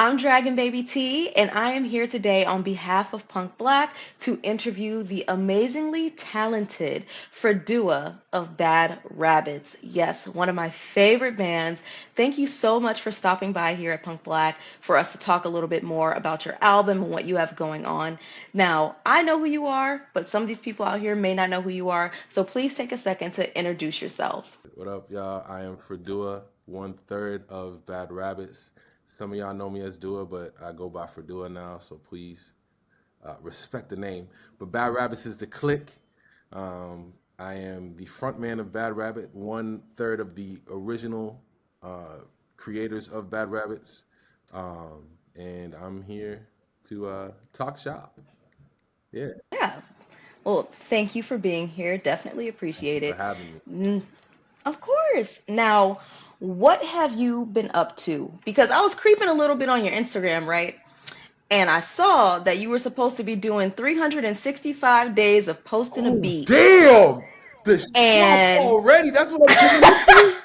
I'm Dragon Baby T, and I am here today on behalf of Punk Black to interview the amazingly talented Fredua of Bad Rabbits. Yes, one of my favorite bands. Thank you so much for stopping by here at Punk Black for us to talk a little bit more about your album and what you have going on. Now, I know who you are, but some of these people out here may not know who you are, so please take a second to introduce yourself. What up, y'all? I am Fredua, one third of Bad Rabbits. Some of y'all know me as Dua, but I go by Fredua now, so please respect the name. But Bad Rabbits is the clique. I am the front man of Bad Rabbit, one third of the original creators of Bad Rabbits, and I'm here to talk shop. Yeah, Yeah. Well, thank you for being here. Definitely thank you appreciate for it. having me. Mm, Of course. Now, what have you been up to? Because I was creeping a little bit on your Instagram, right? And I saw that you were supposed to be doing 365 days of posting a Oh, beat. damn! The shop And already? That's what I'm getting into?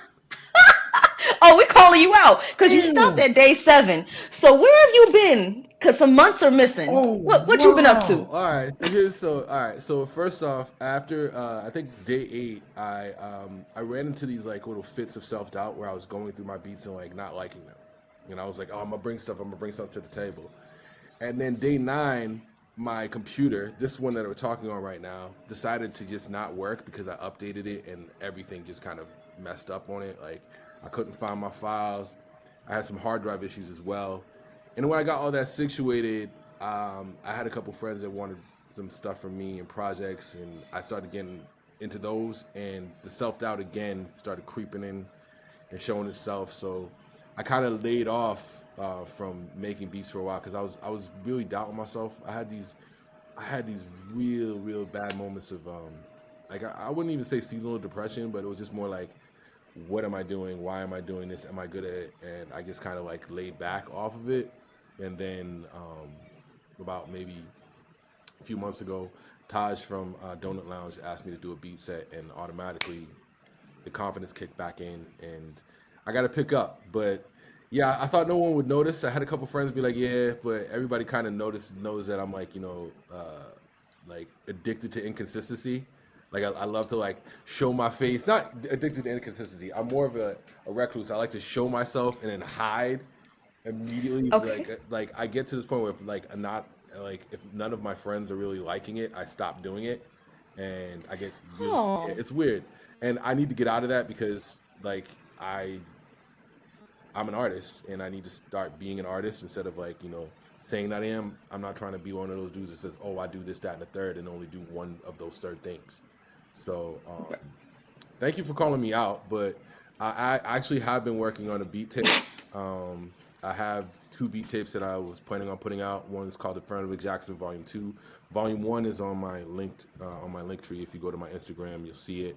oh, we're calling you out because you stopped Damn! at day 7. So where have you been? Because some months are missing. Oh What you been up wow! to? All right. So first off, after I think day 8, I ran into these like little fits of self doubt where I was going through my beats and like not liking them. And I was like, oh, I'm gonna bring stuff to the table. And then day 9, my computer, this one that we're talking on right now, decided to just not work because I updated it and everything just kind of messed up on it. Like I couldn't find my files. I had some hard drive issues as well. And when I got all that situated, I had a couple friends that wanted some stuff from me and projects, and I started getting into those. And the self doubt again started creeping in and showing itself. So I kind of laid off from making beats for a while because I was really doubting myself. I had these real bad moments of like I wouldn't even say seasonal depression, but it was just more like, what am I doing? Why am I doing this? Am I good at it? And I just kind of like laid back off of it. And then about maybe a few months ago, Taj from Donut Lounge asked me to do a beat set, and automatically the confidence kicked back in, and I got to pick up. But yeah, I thought no one would notice. I had a couple friends be like, "Yeah," but everybody kind of knows that I'm like, like addicted to inconsistency. Like I love to like show my face. Not addicted to inconsistency. I'm more of a recluse. I like to show myself and then hide immediately. Okay. Like I get to this point where if, like I'm not like if none of my friends are really liking it, I stop doing it, and I get really, Oh. it's weird, and I need to get out of that because like I I'm an artist and I need to start being an artist instead of like saying that I am. I'm not trying to be one of those dudes that says, "Oh, I do this, that, and the third, and only do one of those third things." So thank you for calling me out, but I actually have been working on a beat tape. I have 2 beat tapes that I was planning on putting out. One is called Affirmative Jackson Volume 2. Volume 1 is on my link tree. If you go to my Instagram, you'll see it.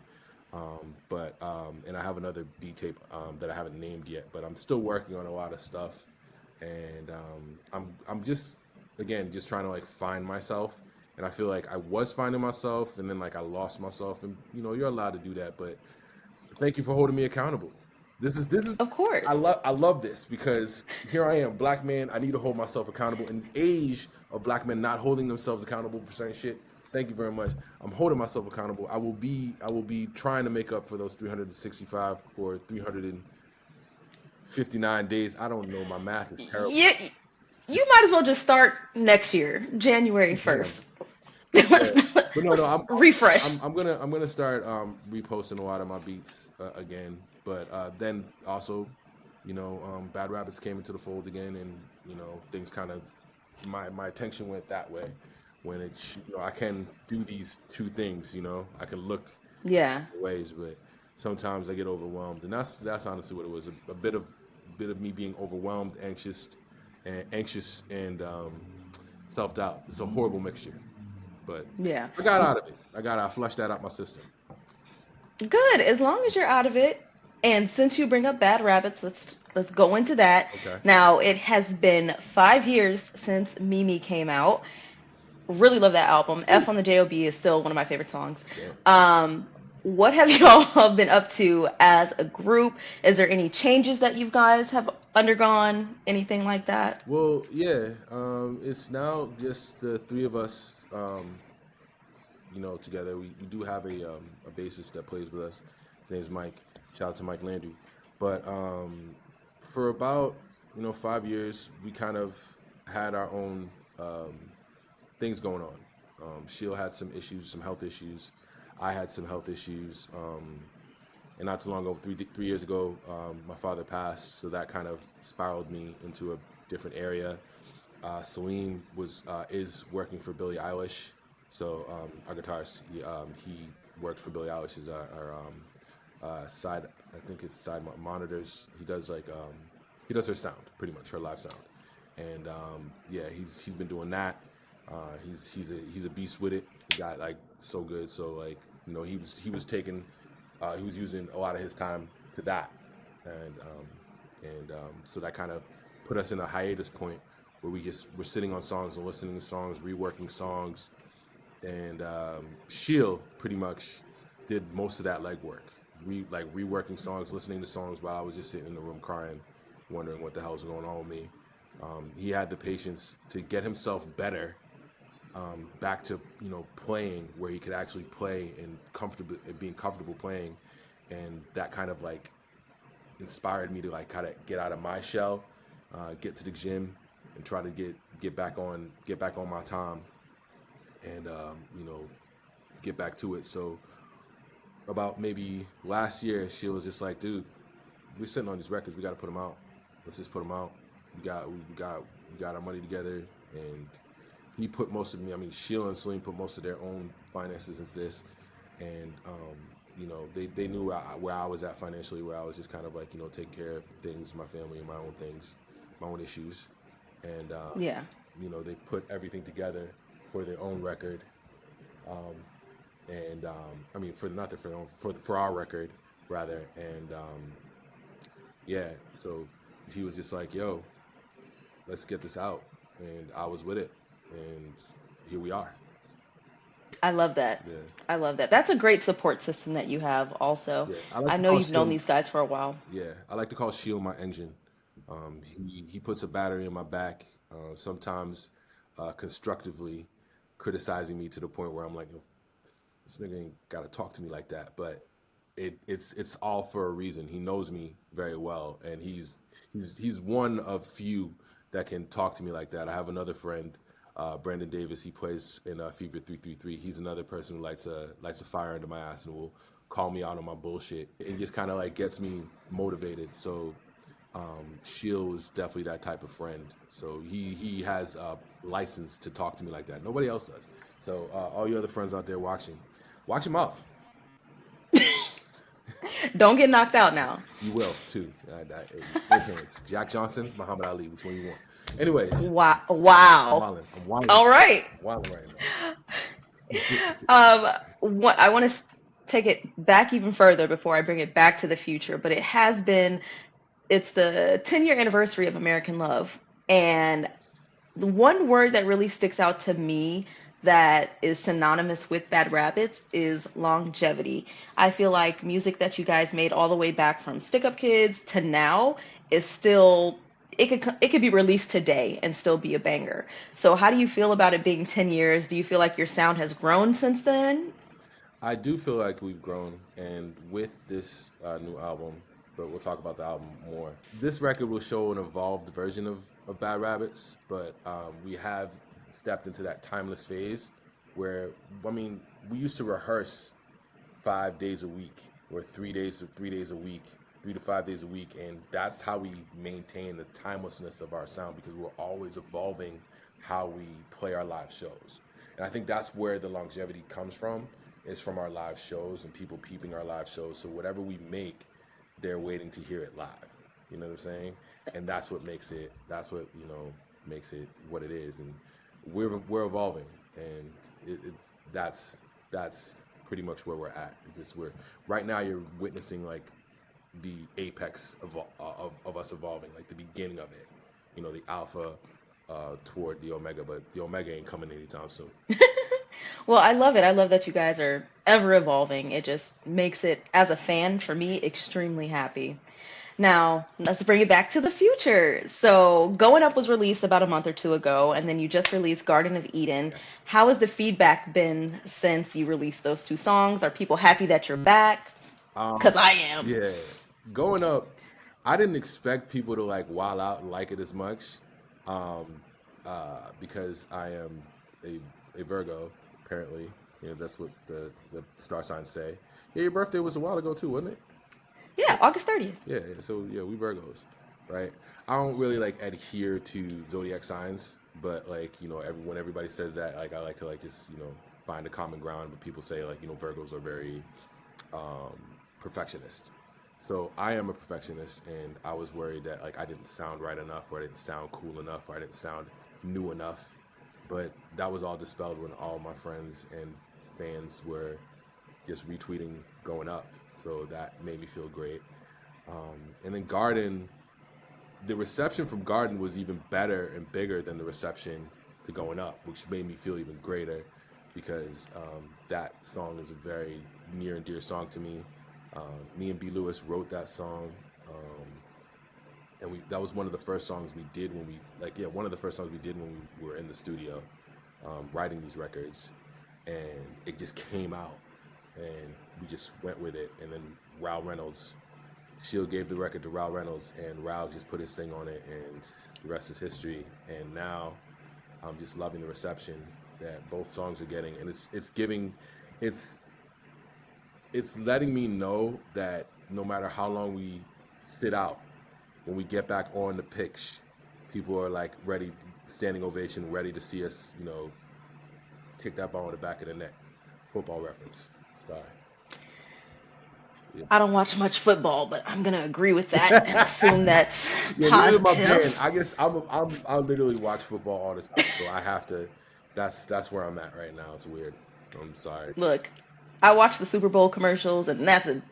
And I have another beat tape that I haven't named yet, but I'm still working on a lot of stuff, and I'm just again just trying to like find myself, and I feel like I was finding myself, and then like I lost myself, and you're allowed to do that, but thank you for holding me accountable. This is Of course. I love this because here I am, black man. I need to hold myself accountable in the age of black men not holding themselves accountable for certain shit. Thank you very much. I'm holding myself accountable. I will be trying to make up for those 365 or 359 days. I don't know. My math is terrible. You, you might as well just start next year, January Damn. 1st. But but no, no. Refresh. I'm gonna start reposting a lot of my beats again. But then also, Bad Rabbits came into the fold again, and things kind of my attention went that way. When I can do these 2 things. I can look Yeah. ways, but sometimes I get overwhelmed, and that's honestly what it was. A bit of me being overwhelmed, anxious and self doubt. It's a horrible mixture, but Yeah. I got out of it. I flushed that out my system. Good. As long as you're out of it. And since you bring up Bad Rabbits, let's go into that. Okay. Now, it has been 5 years since Mimi came out. Really love that album. F on the JOB is still one of my favorite songs. Yeah. Um, what have y'all been up to as a group? Is there any changes that you guys have undergone? Anything like that? Well, yeah, it's now just the three of us, together. We do have a bassist that plays with us. His name's Mike. Shout out to Mike Landry. But for about 5 years, we kind of had our own things going on. Sheila had some issues, some health issues. I had some health issues. And not too long ago, 3 years ago, my father passed, so that kind of spiraled me into a different area. Salim is working for Billie Eilish, so our guitarist he works for Billie Eilish as our side. I think it's side monitors. He does he does her sound, pretty much her live sound, and yeah, he's been doing that. He's a beast with it. He got like so good. So like he was taking he was using a lot of his time to that, and so that kind of put us in a hiatus point where we're sitting on songs and listening to songs, reworking songs, and Sheil pretty much did most of that legwork. Reworking songs, listening to songs while I was just sitting in the room crying, wondering what the hell's going on with me. He had the patience to get himself better, back to playing where he could actually play and being comfortable playing, and that kind of like inspired me to like kind of get out of my shell, get to the gym, and try to get back on my time, and get back to it. So about maybe last year, she was just like, dude, we're sitting on these records, we got to put them out. Let's just put them out. We got our money together, and he put most of Sheila and Celine put most of their own finances into this, and they knew where I was at financially, where I was just kind of like taking care of things, my family and my own things, my own issues, and Yeah. they put everything together for their own record, and for our record rather, and yeah, so he was just like, yo, let's get this out, and I was with it, and here we are. I love that. Yeah, I love that. That's a great support system that you have also. yeah. I like I to know call you've known Shield. these guys for a while. Yeah, I like to call Shield my engine. He puts a battery in my back, sometimes constructively criticizing me to the point where I'm like, this nigga ain't gotta talk to me like that. But it's all for a reason. He knows me very well, and he's one of few that can talk to me like that. I have another friend, Brandon Davis. He plays in Fever 333. He's another person who likes a fire under my ass and will call me out on my bullshit. It just kind of like gets me motivated. So Shield is definitely that type of friend. So he has a license to talk to me like that. Nobody else does. So all you other friends out there watching, watch him out. Don't get knocked out now. You will too. Depends. Jack Johnson, Muhammad Ali. Which one you want? Anyways, Wow. I'm Wow. wilding. I'm wilding. All right. I'm wilding right now. I want to take it back even further before I bring it back to the future, but it's the 10-year anniversary of American Love. And the one word that really sticks out to me that is synonymous with Bad Rabbits is longevity. I feel like music that you guys made all the way back from Stick Up Kids to now is still it could be released today and still be a banger. So how do you feel about it being 10 years? Do you feel like your sound has grown since then? I do feel like we've grown, and with this new album, but we'll talk about the album more. This record will show an evolved version of Bad Rabbits, but we have stepped into that timeless phase where, we used to rehearse 5 days a week, or 3 days a week, 3 to 5 days a week, and that's how we maintain the timelessness of our sound, because we're always evolving how we play our live shows. And I think that's where the longevity comes from, is from our live shows and people peeping our live shows. So whatever we make, they're waiting to hear it live. You know what I'm saying? And that's what makes it what it is. And we're evolving, and that's pretty much where we're at. It's just right now you're witnessing like the apex of us evolving, like the beginning of it. The alpha toward the omega, but the omega ain't coming anytime soon. Well, I love it. I love that you guys are ever evolving. It just makes it, as a fan, for me, extremely happy. Now, let's bring it back to the future. So, Going Up was released about a month or two ago, and then you just released Garden of Eden. Yes. How has the feedback been since you released those two songs? Are people happy that you're back? Because Um, I am. yeah, going up, I didn't expect people to like wild out and like it as much, um, because I am a a Virgo. Apparently, that's what the star signs say. Yeah, your birthday was a while ago too, wasn't it? Yeah, August 30th. Yeah, yeah, so yeah, we Virgos, right? I don't really like adhere to zodiac signs, but like when everybody says that, like I like to like just find a common ground. But people say like Virgos are very um, perfectionist. So I am a perfectionist, and I was worried that like I didn't sound right enough, or I didn't sound cool enough, or I didn't sound new enough. But that was all dispelled when all my friends and fans were just retweeting going up. So that made me feel great. And then Garden, the reception from Garden was even better and bigger than the reception to Going Up, which made me feel even greater because that song is a very near and dear song to me. Me and B. Lewis wrote that song, and that was one of the first songs we did when we one of the first songs we did when we were in the studio writing these records, and it just came out, and we just went with it. And then Rao Reynolds, Shield gave the record to Rao Reynolds, and Rao just put his thing on it, and the rest is history. And now I'm just loving the reception that both songs are getting, and it's giving, it's it's letting me know that no matter how long we sit out, when we get back on the pitch, people are like ready, standing ovation, ready to see us, kick that ball in the back of the net. Football reference. Sorry. Yeah. I don't watch much football, but I'm going to agree with that and assume that's Yeah, neither is my band. positive. I guess I literally watch football all the time, so I have to. That's where I'm at right now. It's weird. I'm sorry. Look, I watch the Super Bowl commercials, and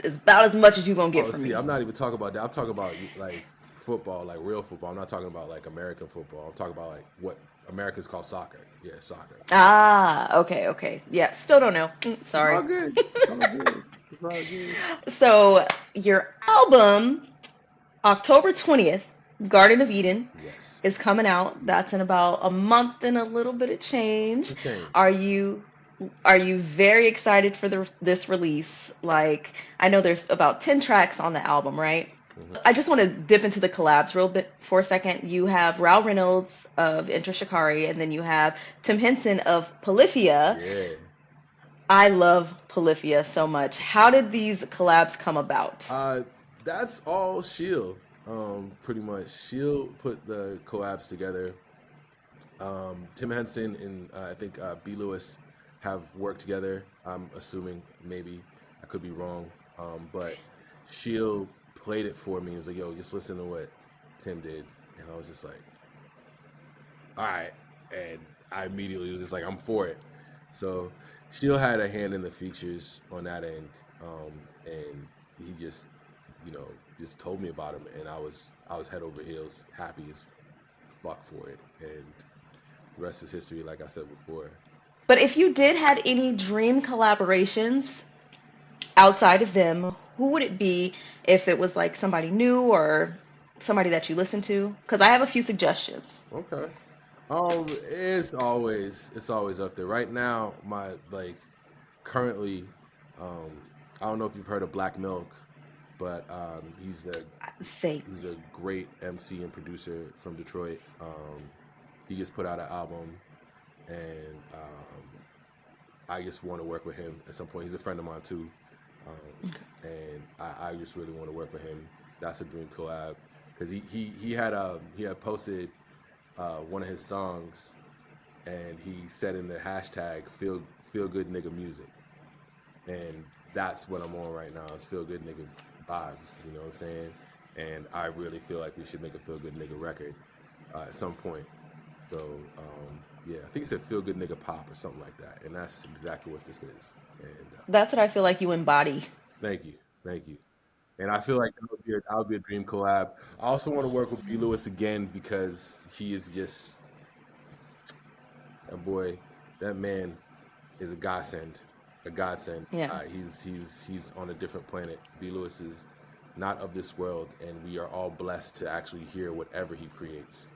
is about as much as you're going to get Oh, from see, me. I'm not even talking about that. I'm talking about like football, like real football. I'm not talking about like American football. I'm talking about like what Americans call soccer. Yeah, soccer. Ah, okay, okay. Yeah, still don't know. It's all Sorry. good. It's all good. It's all good. So, your album, October 20th, Garden of Eden, Yes. is coming out. That's in about a month and a little bit of change. The change. Are you are you very excited for this release? Like, I know there's about 10 tracks on the album, right? Hmm. I just want to dip into the collabs real bit for a second. You have Rao Reynolds of Enter Shikari, and then you have Tim Henson of Polyphia. Yeah. I love Polyphia so much. How did these collabs come about? Uh, that's all Shield. Pretty much. Shield put the collabs together. Tim Henson and I think B. Lewis have worked together. I'm assuming, maybe I could be wrong, but Shield played it for me. He was like, "Yo, just listen to what Tim did," and I was just like, "All right," and I immediately was just like, "I'm for it." So Shield had a hand in the features on that end, and he just, just told me about him, and I was head over heels, happy as fuck for it, and the rest is history, like I said before. But if you did had any dream collaborations outside of them, who would it be if it was like somebody new or somebody that you listen to? Because I have a few suggestions. Okay. It's always up there. Right now, my like currently, um, I don't know if you've heard of Black Milk, but Fake. he's a great MC and producer from Detroit. He just put out an album, and I just want to work with him at some point. He's a friend of mine too, and I just really want to work with him. That's a dream collab because he had posted one of his songs, and he said in the hashtag feel good nigga music, and that's what I'm on right now. Is feel good nigga vibes. You know what I'm saying? And I really feel like we should make a feel good nigga record at some point. So yeah, I think he said feel good nigga pop or something like that, and that's exactly what this is. And That's what I feel like you embody. thank you, thank you. And I feel like that would be a dream collab. I also want to work with B. Lewis again because he is just a boy. That man is a godsend, a godsend. Yeah. He's on a different planet. B. Lewis is not of this world, and we are all blessed to actually hear whatever he creates.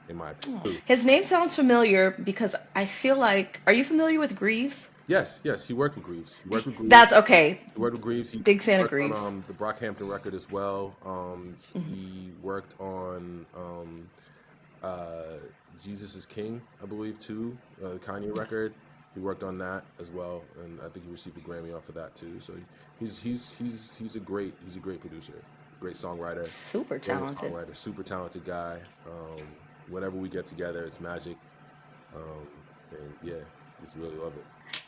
In my Oh. opinion. His name sounds familiar because I feel like, are you familiar with Greaves? Yes, yes, he worked with Greaves. He worked with Greaves. That's okay. He worked with Greaves. He Big fan of worked on Greaves. the Brockhampton record as well. Mhm. He worked on uh, Jesus is King, I believe, too. The Kanye record. He worked on that as well, and I think he received a Grammy off of that too. So he's a great producer, great songwriter, Super brilliant talented. songwriter, super talented guy. Whenever we get together, it's magic, um, and yeah, just really love it.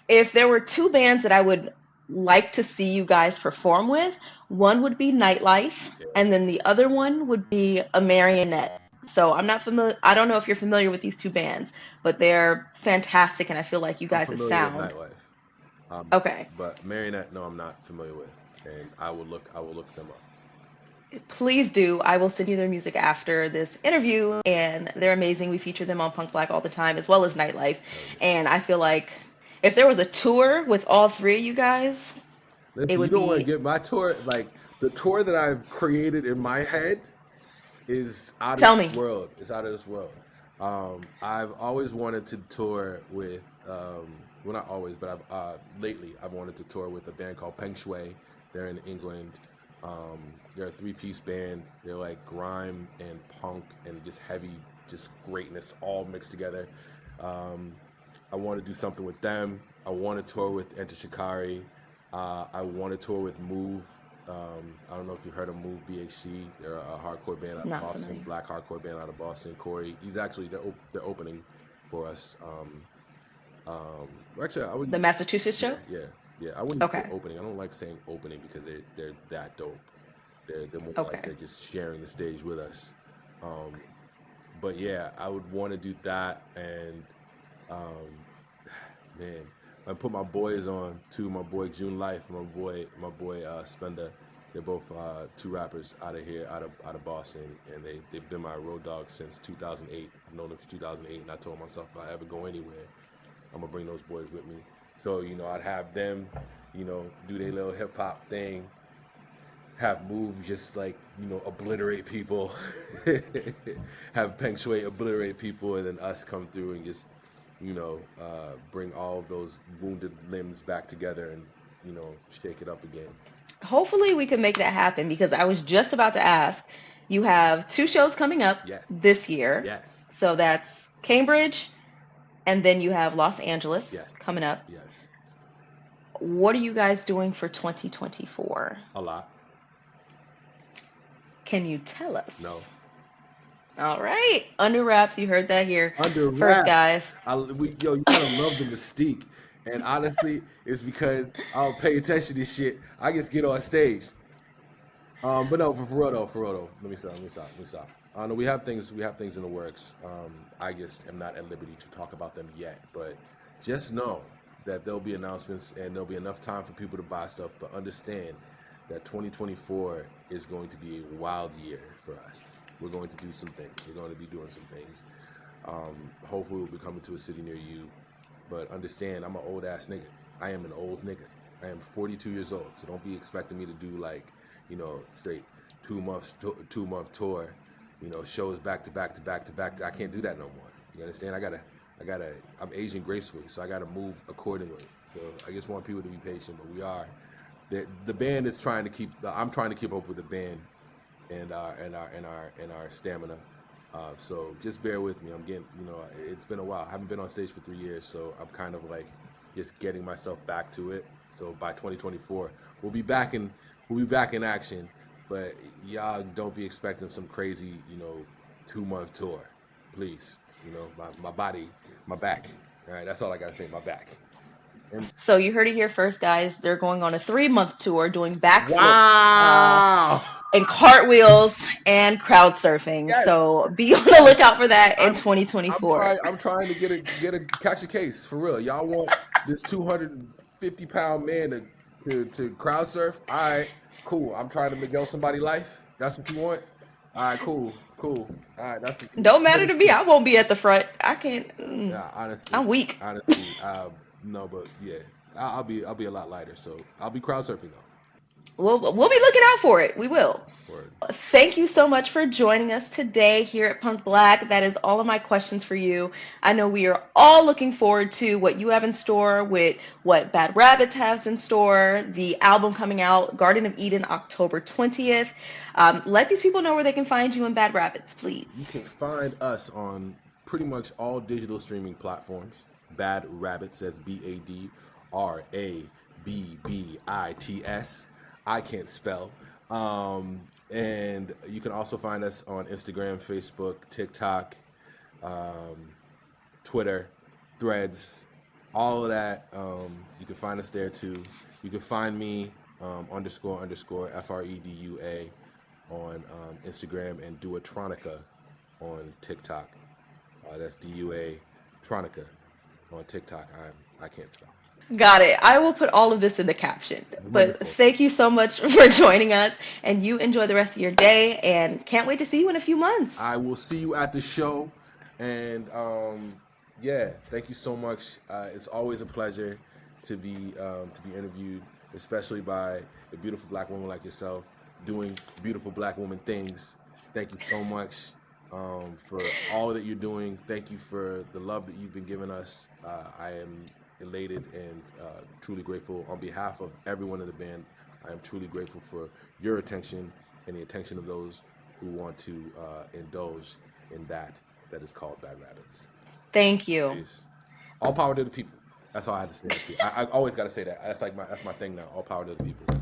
If there were two bands that I would like to see you guys perform with, one would be Nightlife, Yeah, and then the other one would be a Marionette. So I'm not familiar. I don't know if you're familiar with these two bands, but they're fantastic, and I feel like you I'm guys' familiar with sound. Nightlife, Okay, but Marionette, no, I'm not familiar with, and I will look them up. please do. I will send you their music after this interview, and they're amazing. We feature them on Punk Black all the time, as well as Nightlife. Hell yeah. And I feel like if there was a tour with all three of you guys, it Listen, you would don't want to be. get my tour like the tour that I've created in my head is out of Tell this me. world. It's out of this world. I've always wanted to tour with, well, not always, but lately I've wanted to tour with a band called Peng Shui. They're in England. They're a three-piece band. They're like grime and punk and just heavy, just greatness all mixed together. Um, I want to do something with them. I want to tour with Enter Shikari. I want to tour with Move. I don't know if you've heard of Move BHC. They're a hardcore band out of Not Boston, familiar. black hardcore band out of Boston. Corey, he's actually they're opening for us. Actually, I The wouldn't. Massachusetts Yeah, show? yeah, yeah. I wouldn't say Okay. opening. I don't like saying opening because they're that dope. They're more like Okay. they're just sharing the stage with us. Um, but yeah, I would want to do that, and um, man, I put my boys on too. My boy June Life, my boy Spender. They're both two rappers out of here, out of Boston, and they've been my road dogs since 2008. I've known them since 2008, and I told myself if I ever go anywhere, I'm gonna bring those boys with me. So I'd have them, do their little hip hop thing, have Move just like obliterate people, have Peng Shui obliterate people, and then us come through and just bring all of those wounded limbs back together and shake it up again. Hopefully, we can make that happen because I was just about to ask. You have two shows coming up Yes, this year. yes, So that's Cambridge, and then you have Los Angeles yes, coming up. yes. What are you guys doing for 2024? A lot. Can you tell No. us? All right. Under wraps, you heard that here Under first, wrap. guys. You gotta love the mystique. And honestly, it's because I'll pay attention to shit. I just get on stage. But no, for real though. Let me stop. No, we have things in the works. I just am not at liberty to talk about them yet. But just know that there'll be announcements and there'll be enough time for people to buy stuff. But understand that 2024 is going to be a wild year for us. We're going to do some things. We're going to be doing some things. Hopefully, we'll be coming to a city near you. But understand, I'm an old ass nigga. I am an old nigga. I am 42 years old, so don't be expecting me to do like, straight 2 month tour, shows back to back to back to back. I can't do that no more. You understand? I'm aging gracefully, so I gotta move accordingly. So I just want people to be patient, but we are. The band is trying to keep. I'm trying to keep up with the band and our stamina. So just bear with me. I'm getting, it's been a while. I haven't been on stage for 3 years, so I'm kind of like just getting myself back to it. So by 2024, we'll be back in action. But y'all don't be expecting some crazy, 2 month tour, please. My body, my back. All right, that's all I gotta say. My back. And So you heard it here first, guys. They're going on a 3-month tour doing backflips wow. and cartwheels and crowd surfing. Yes. So be on the lookout for that in I'm 2024. I'm trying to get a catch a case for real. Y'all want this 250-pound man to crowd surf? All right, cool. I'm trying to Miguel somebody life. That's what you want? All right, cool. All right, that's Don't matter to me. I won't be at the front. I can't. yeah. I'm weak. Honestly, No, but yeah, I'll be a lot lighter. So I'll be crowd surfing though. We'll be looking out for it. We will. Word. Thank you so much for joining us today here at Punk Black. That is all of my questions for you. I know we are all looking forward to what you have in store with what Bad Rabbits has in store, the album coming out, Garden of Eden, October 20th. Let these people know where they can find you in Bad Rabbits, You please. can find us on pretty much all digital streaming platforms. Bad Rabbits, that's Babbits. I can't spell. And you can also find us on Instagram, Facebook, TikTok, um, Twitter, Threads, all of that. You can find us there too. You can find me underscore Fredua on Instagram and Duatronica on TikTok. That's Dua Tronica on TikTok. I can't spell. Got it. I will put all of this in the caption. But Wonderful. thank you so much for joining us, and you enjoy the rest of your day, and can't wait to see you in a few months. I will see you at the show, and yeah, thank you so much. It's always a pleasure to be interviewed, especially by a beautiful black woman like yourself, doing beautiful black woman things. Thank you so much for all that you're doing. Thank you for the love that you've been giving us. I am elated and truly grateful on behalf of everyone in the band. I am truly grateful for your attention and the attention of those who want to indulge in that is called Bad Rabbits. Thank you. Peace. All power to the people. That's all I had to say. That too. I always got to say that. That's my thing now. All power to the people.